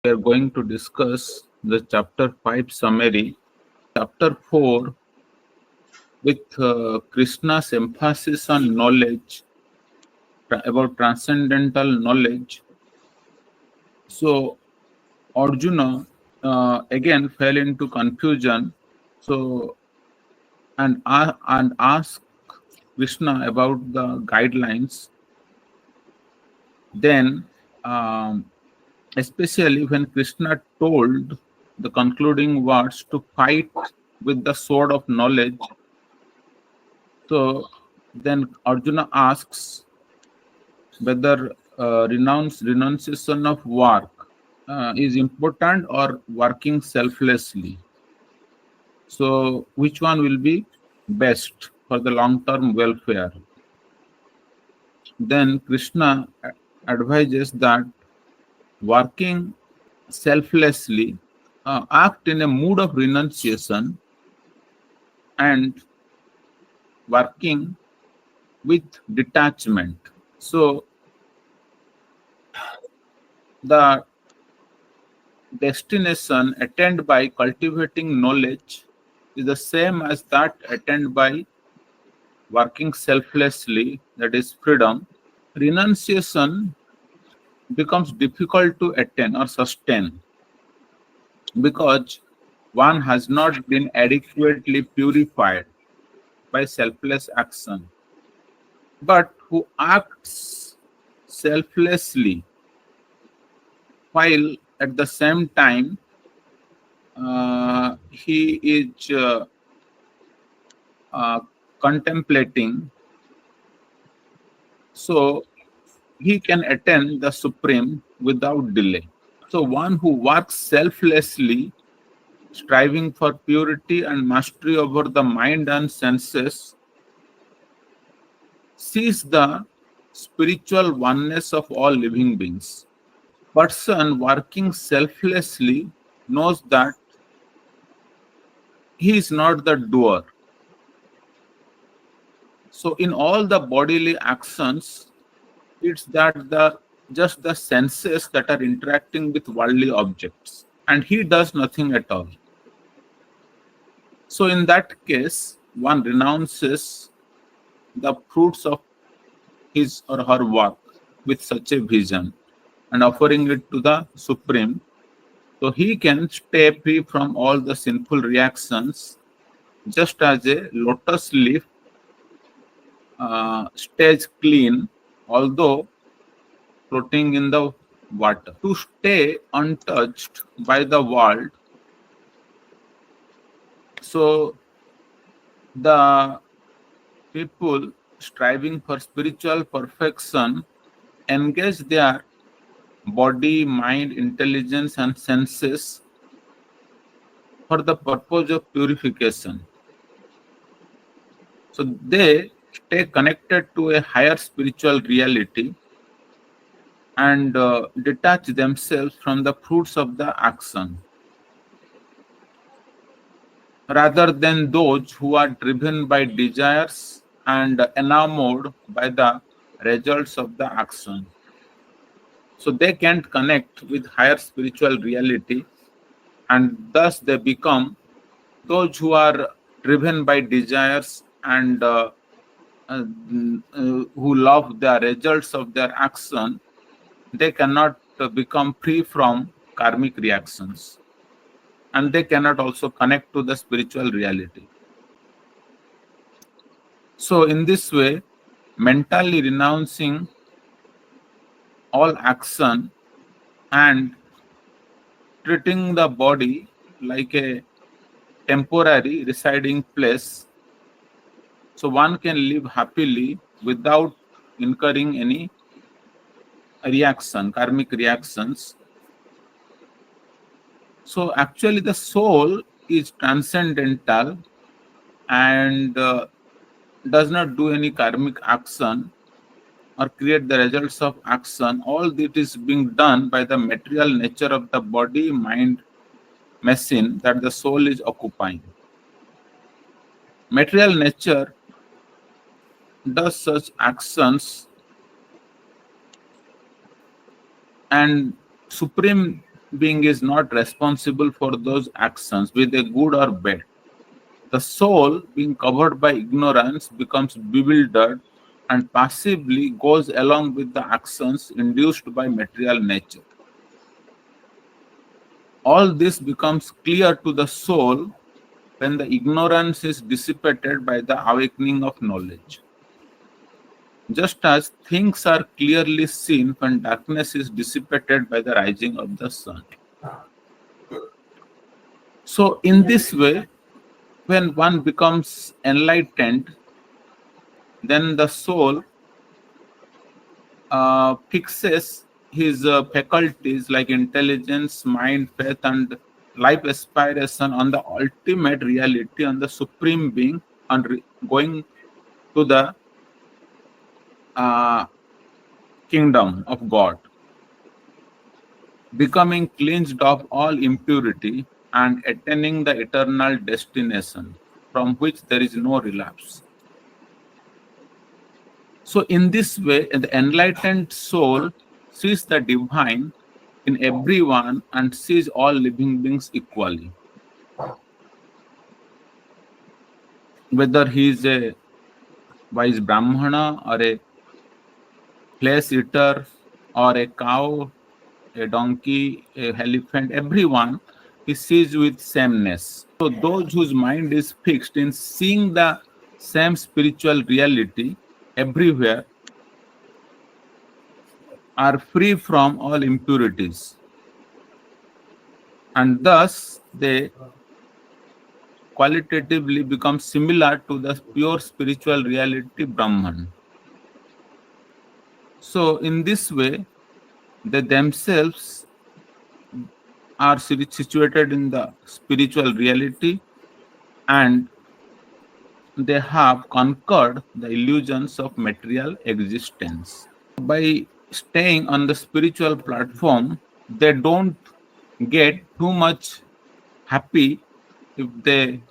we are going to discuss the chapter 5 summary. Chapter 4, with Krishna's emphasis on knowledge, about transcendental knowledge. So Arjuna again fell into confusion. So and asked Krishna about the guidelines. Then, especially when Krishna told the concluding words to fight with the sword of knowledge, so then Arjuna asks whether renunciation of work is important or working selflessly. So, which one will be best for the long-term welfare? Then Krishna advises that working selflessly, act in a mood of renunciation, and working with detachment. So the destination attained by cultivating knowledge is the same as that attained by working selflessly, that is freedom. Renunciation becomes difficult to attain or sustain because one has not been adequately purified by selfless action. But who acts selflessly while at the same time he is contemplating, so he can attain the supreme without delay. So one who works selflessly, striving for purity and mastery over the mind and senses, sees the spiritual oneness of all living beings. Person working selflessly knows that he is not the doer. So in all the bodily actions, it's that just the senses that are interacting with worldly objects, and he does nothing at all. So in that case, one renounces the fruits of his or her work with such a vision and offering it to the Supreme, so he can stay free from all the sinful reactions, just as a lotus leaf stays clean although floating in the water. To stay untouched by the world, so the people striving for spiritual perfection engage their body, mind, intelligence, and senses for the purpose of purification. So they stay connected to a higher spiritual reality and detach themselves from the fruits of the action, rather than those who are driven by desires and enamored by the results of the action. So they can't connect with higher spiritual reality, and thus they become those who are driven by desires and who love the results of their action. They cannot become free from karmic reactions, and they cannot also connect to the spiritual reality. So in this way, mentally renouncing all action and treating the body like a temporary residing place, so one can live happily without incurring any reaction, karmic reactions. So actually the soul is transcendental and does not do any karmic action or create the results of action. All that is being done by the material nature of the body, mind, machine that the soul is occupying. Material nature does such actions, and Supreme being is not responsible for those actions, be they good or bad. The soul, being covered by ignorance, becomes bewildered and passively goes along with the actions induced by material nature. All this becomes clear to the soul when the ignorance is dissipated by the awakening of knowledge. Just as things are clearly seen when darkness is dissipated by the rising of the sun. So, in this way, when one becomes enlightened, then the soul fixes his faculties like intelligence, mind, faith, and life aspiration on the ultimate reality, on the supreme being, and going to the uh, kingdom of God, becoming cleansed of all impurity and attaining the eternal destination from which there is no relapse. So, in this way, the enlightened soul sees the divine in everyone and sees all living beings equally. Whether he is a wise Brahmana or a flesh eater or a cow, a donkey, a elephant, everyone he sees with sameness. So those whose mind is fixed in seeing the same spiritual reality everywhere are free from all impurities, and thus they qualitatively become similar to the pure spiritual reality Brahman. So in this way, they themselves are situated in the spiritual reality, and they have conquered the illusions of material existence. By staying on the spiritual platform, they don't get too much happy if they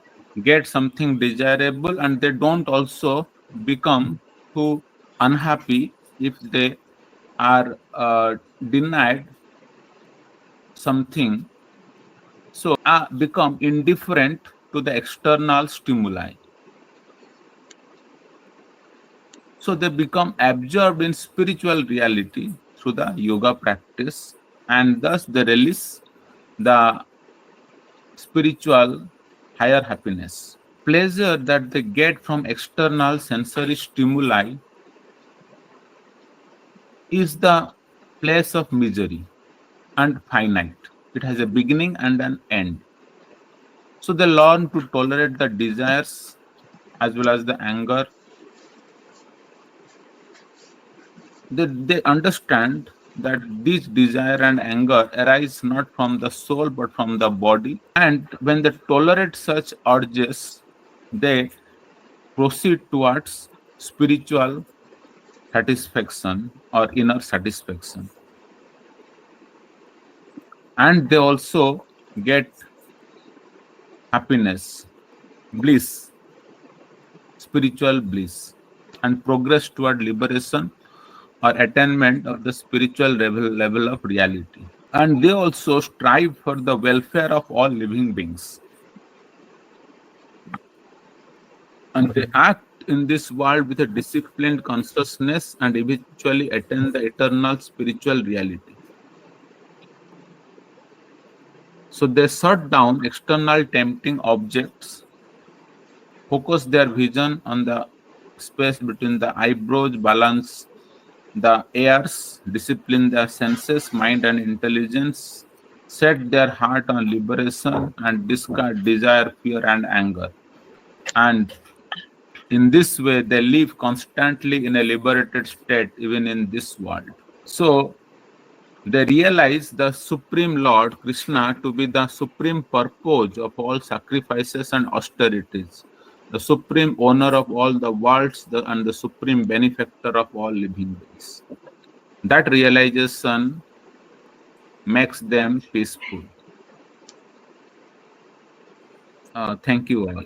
get something desirable, and they don't also become too unhappy if they are denied something. So become indifferent to the external stimuli. So they become absorbed in spiritual reality through the yoga practice, and thus they release the spiritual higher happiness. Pleasure that they get from external sensory stimuli is the place of misery and finite. It has a beginning and an end. So they learn to tolerate the desires as well as the anger. They understand that this desire and anger arise not from the soul but from the body. And when they tolerate such urges, they proceed towards spiritual satisfaction or inner satisfaction. And they also get happiness, bliss, spiritual bliss, and progress toward liberation or attainment of the spiritual level of reality. And they also strive for the welfare of all living beings. And they act in this world with a disciplined consciousness and eventually attain the eternal spiritual reality. So they shut down external tempting objects, focus their vision on the space between the eyebrows, balance the airs, discipline their senses, mind, and intelligence, set their heart on liberation, and discard desire, fear, and anger. And in this way, they live constantly in a liberated state, even in this world. So, they realize the Supreme Lord Krishna to be the supreme purpose of all sacrifices and austerities, the supreme owner of all the worlds, and the supreme benefactor of all living beings. That realization makes them peaceful. Thank you all.